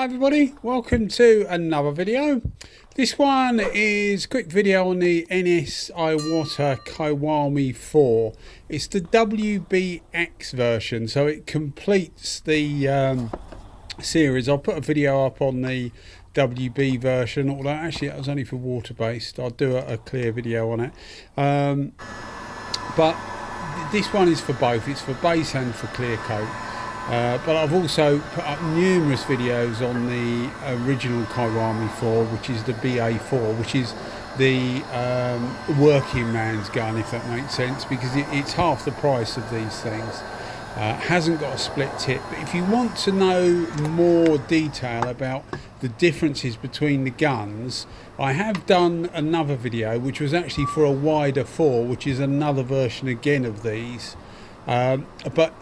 Hi everybody, welcome to another video. This one is a quick video on the Anest Iwata Kiwami 4. It's the WBX version, so it completes the series. I'll put a video up on the WB version, although actually that was only for water based. I'll do a clear video on it. But this one is for both, it's for base and for clear coat. But I've also put up numerous videos on the original Kiwami 4, which is the BA4, which is the working man's gun, if that makes sense, because it's half the price of these things. Hasn't got a split tip, but if you want to know more detail about the differences between the guns, I have done another video which was actually for a wider 4, which is another version again of these. But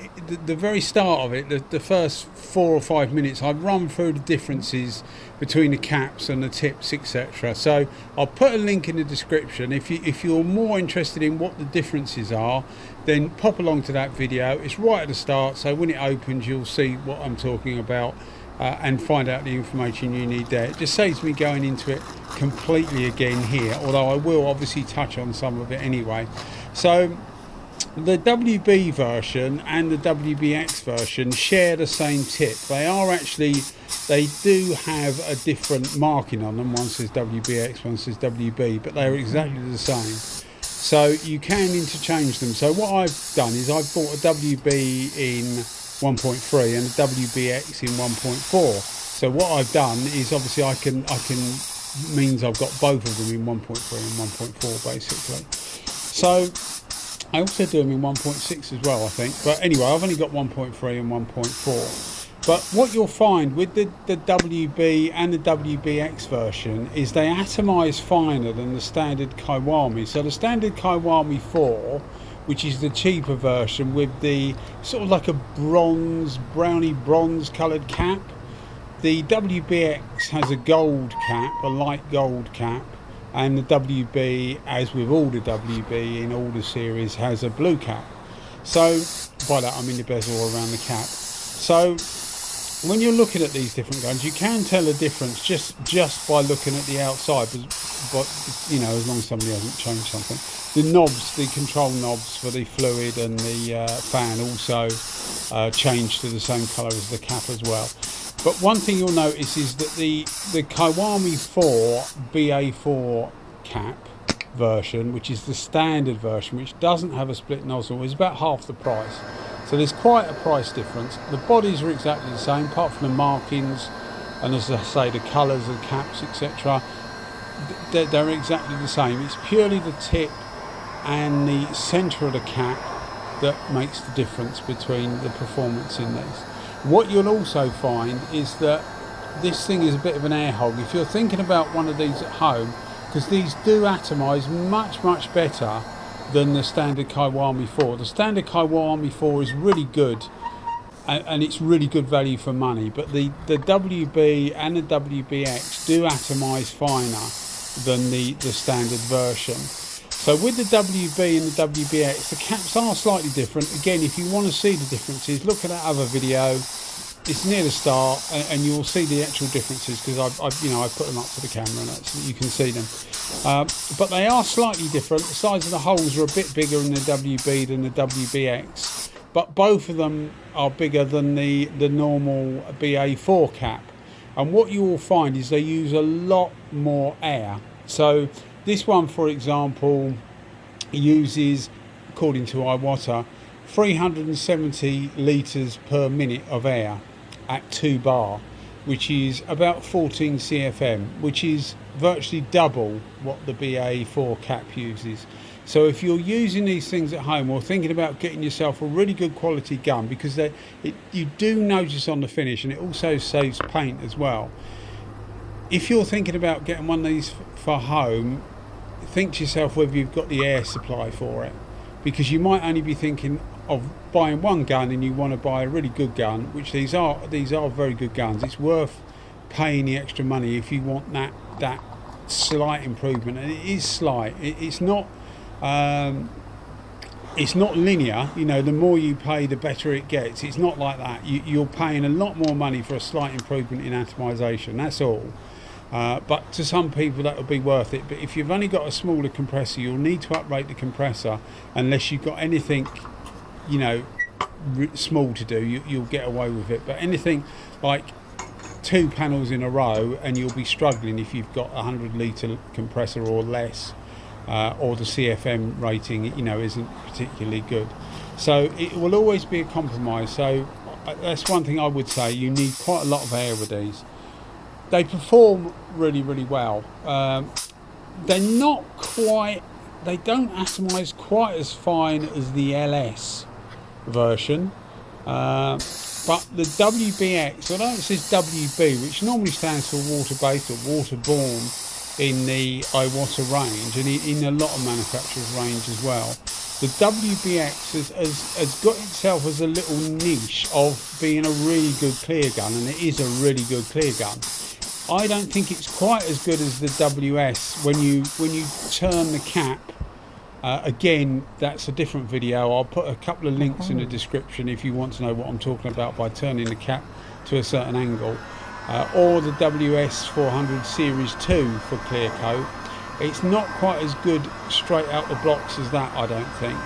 the very start of it, the first 4 or 5 minutes, I've run through the differences between the caps and the tips, etc. So I'll put a link in the description. If you're more interested in what the differences are, then pop along to that video. It's right at the start, so when it opens you'll see what I'm talking about and find out the information you need there. It just saves me going into it completely again here, although I will obviously touch on some of it anyway. So the WB version and the WBX version share the same tip. They do have a different marking on them. One says WBX, one says WB, but they're exactly the same. So you can interchange them. So what I've done is I've bought a WB in 1.3 and a WBX in 1.4. So what I've done is obviously means I've got both of them in 1.3 and 1.4 basically. So I also do them in 1.6 as well, I think. But anyway, I've only got 1.3 and 1.4. But what you'll find with the WB and the WBX version is they atomise finer than the standard Kiwami. So the standard Kiwami 4, which is the cheaper version with the sort of like a browny bronze coloured cap. The WBX has a gold cap, a light gold cap. And the WB, as with all the WB in all the series, has a blue cap. So by that I mean the bezel around the cap. So when you're looking at these different guns, you can tell a difference just by looking at the outside. But you know, as long as somebody hasn't changed something. The knobs, the control knobs for the fluid and the fan also change to the same colour as the cap as well. But one thing you'll notice is that the Kiwami 4 BA4 cap version, which is the standard version, which doesn't have a split nozzle, is about half the price. So there's quite a price difference. The bodies are exactly the same, apart from the markings and, as I say, the colours of the caps, etc. They're exactly the same. It's purely the tip and the centre of the cap that makes the difference between the performance in these. What you'll also find is that this thing is a bit of an air hog. If you're thinking about one of these at home, because these do atomise much better than the standard Kiwami 4. The standard Kiwami 4 is really good and it's really good value for money, but the WB and the WBX do atomise finer than the standard version. So with the WB and the WBX, the caps are slightly different. Again, if you want to see the differences, look at that other video. It's near the start, and you'll see the actual differences because I've put them up to the camera and so that you can see them. But they are slightly different. The size of the holes are a bit bigger in the WB than the WBX, but both of them are bigger than the normal BA4 cap. And what you will find is they use a lot more air. So this one, for example, uses, according to Iwata, 370 litres per minute of air at 2 bar, which is about 14 CFM, which is virtually double what the BA4 cap uses. So if you're using these things at home or thinking about getting yourself a really good quality gun, because you do notice on the finish, and it also saves paint as well. If you're thinking about getting one of these for home, think to yourself whether you've got the air supply for it, because you might only be thinking of buying one gun and you want to buy a really good gun, which these are very good guns. It's worth paying the extra money if you want that slight improvement, and it is slight. It's not it's not linear, you know, the more you pay the better it gets. It's not like that. You're paying a lot more money for a slight improvement in atomization, that's all. But to some people that will be worth it. But if you've only got a smaller compressor, you'll need to uprate the compressor unless you've got anything, you know, small to do. You'll get away with it. But anything like 2 panels in a row, and you'll be struggling if you've got a 100-litre compressor or less. Or the CFM rating, you know, isn't particularly good. So it will always be a compromise. So that's one thing I would say. You need quite a lot of air with these. They perform really, really well. They're not quite, they don't atomize quite as fine as the LS version. But the WBX, although it says WB, which normally stands for water-based or waterborne, in the Iwata range and in a lot of manufacturers' range as well, the WBX has got itself as a little niche of being a really good clear gun, and it is a really good clear gun. I don't think it's quite as good as the WS when you turn the cap. Again, that's a different video. I'll put a couple of links in the description if you want to know what I'm talking about by turning the cap to a certain angle. Or the WS400 Series 2 for clear coat. It's not quite as good straight out the blocks as that, I don't think,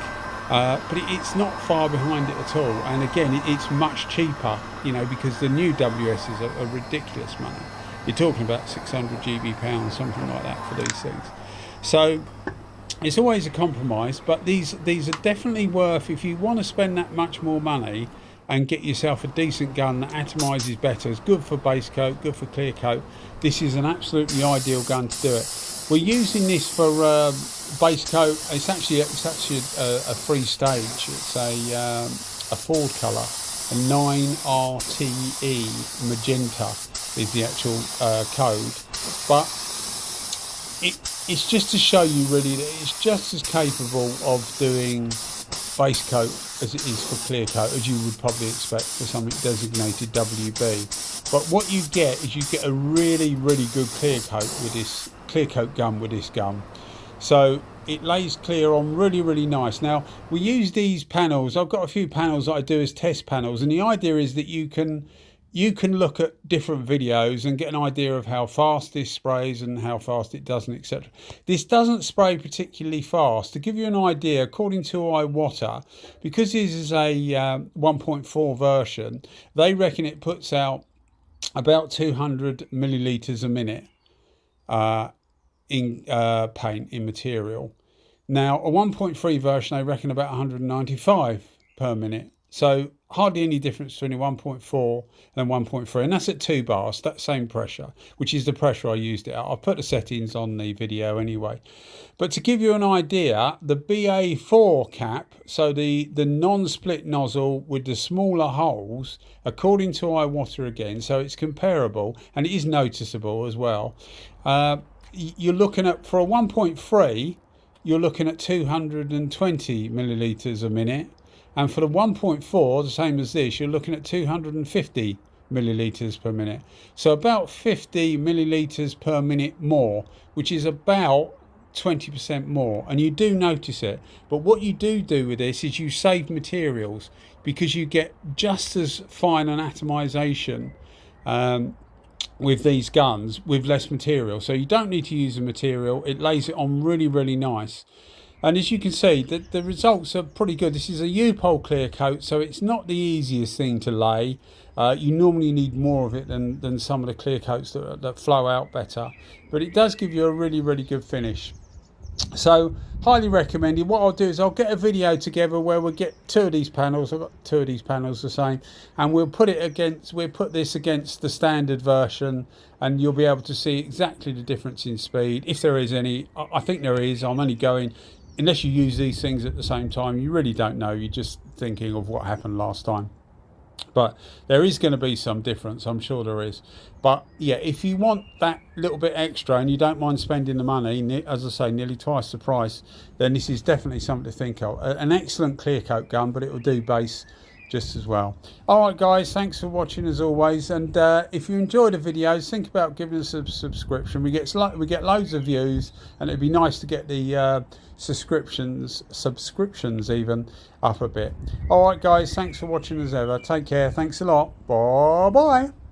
but it's not far behind it at all. And again, it's much cheaper, you know, because the new WSs are ridiculous money. You're talking about 600 GB pounds, something like that, for these things. So it's always a compromise, but these are definitely worth, if you want to spend that much more money and get yourself a decent gun that atomizes better. It's good for base coat, good for clear coat. This is an absolutely ideal gun to do it. We're using this for base coat. It's actually a free stage. It's a Ford colour, a 9RTE magenta is the actual code. But it's just to show you really that it's just as capable of doing base coat as it is for clear coat, as you would probably expect for something designated WB. But what you get is you get a really, really good clear coat gun with this gun. So it lays clear on really, really nice. Now we use these panels. I've got a few panels that I do as test panels, and the idea is that you can look at different videos and get an idea of how fast this sprays and how fast it doesn't, etc. This doesn't spray particularly fast. To give you an idea, according to Iwata, because this is a 1.4 version, they reckon it puts out about 200 millilitres a minute in paint, in material. Now a 1.3 version, they reckon about 195 per minute. So hardly any difference between a 1.4 and 1.3, and that's at 2 bars, that same pressure, which is the pressure I used it at. I'll put the settings on the video anyway. But to give you an idea, the BA4 cap, so the non-split nozzle with the smaller holes, according to Iwata again, so it's comparable and it is noticeable as well. You're looking at, for a 1.3, you're looking at 220 millilitres a minute. And for the 1.4, the same as this, you're looking at 250 millilitres per minute. So about 50 millilitres per minute more, which is about 20% more. And you do notice it. But what you do with this is you save materials, because you get just as fine an atomization with these guns with less material. So you don't need to use the material. It lays it on really, really nice. And as you can see, the results are pretty good. This is a U-pole clear coat, so it's not the easiest thing to lay. You normally need more of it than some of the clear coats that flow out better. But it does give you a really, really good finish. So highly recommended. What I'll do is I'll get a video together where we'll get 2 of these panels. I've got 2 of these panels the same, and we'll put this against the standard version, and you'll be able to see exactly the difference in speed, if there is any. I think there is. I'm only going, unless you use these things at the same time, you really don't know. You're just thinking of what happened last time. But there is going to be some difference, I'm sure there is. But yeah, if you want that little bit extra and you don't mind spending the money, as I say, nearly twice the price, then this is definitely something to think of. An excellent clear coat gun, but it will do base just as well. All right, guys, thanks for watching as always. And if you enjoy the videos, think about giving us a subscription. We get loads of views, and it'd be nice to get the subscriptions even up a bit. All right, guys, thanks for watching as ever. Take care. Thanks a lot. Bye bye.